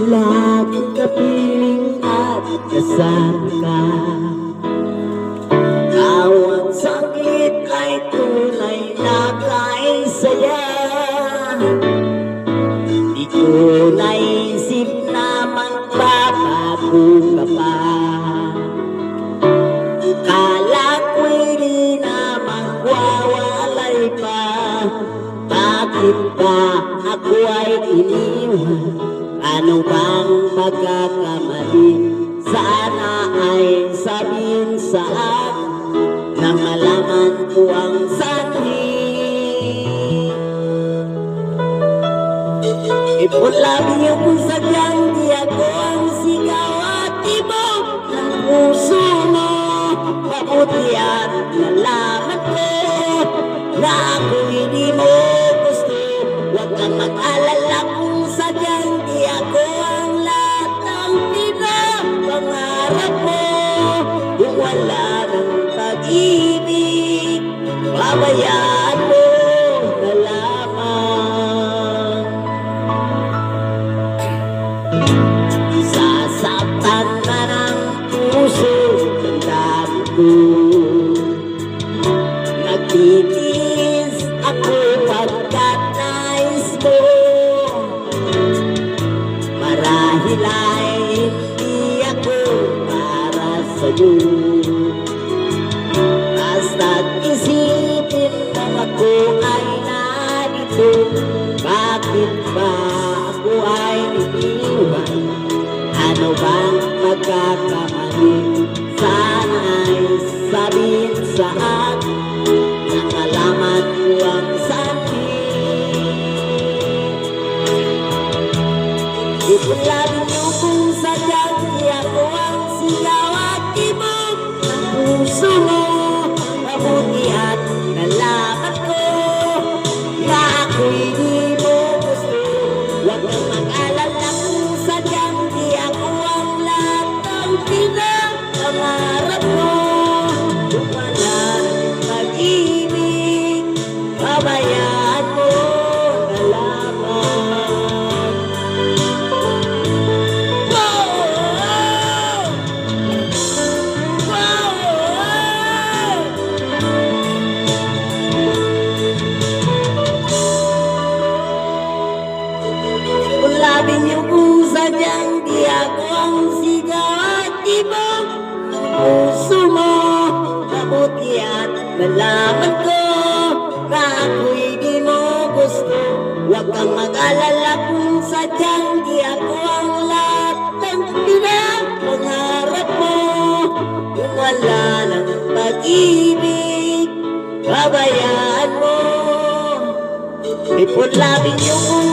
laging kapiling at kasama ka. Bawat saglit ay tunay na kaisaya. Di ko naisip na magbabago ka pa. Kala ko'y di na magwawalay pa. Bakit ba ako ay iniwan? Ano bang magkakamali? Sana ay sabihin sa akin na malaman ko ang sanhi. Ipulabi niyo kung sadyang di ako ang sigaw at tibok ng puso mo. Mabuti at nalaman ko na ako'y di mo gusto. Huwag kang mag-alala kung sadyang di ako ang lahat ng pinapangarap mo. Kung wala ng pag-ibig, babayaan mo na lamang. Sasaktan na ng puso ng dami ko. Nagtitiis ako pagkat nais mo. Marahil ay hindi ako para sa'yo. Basta't isipin mo ako ay narito. Bakit ba ako ay iniwan? Ano bang pagkakamali? Sana ay sabihin sa akin na malaman ko ang sanhi. Ipulabi niyo kung sadyang di ako ang sigaw at tibok ng puso mo. Mabuti at nalaman ko na ako'y di mo gusto. Huwag kang mag-alala kung sadyang di ako ang lahat ng pinapangarap mo. Kung wala ng pag-ibig, babayaan mo na lamang. Wow! Wow! Ipulabi niyo kung sadyang di ako ang sigaw at tibok ng puso mo. Mabuti at nalaman ko na ako'y di mo gusto. Huwag kang mag-alala kung sadyang di ako ang lahat ng pinapangarap mo. Kung wala ng pag-ibig, babayaan mo. Ipulabi niyo kung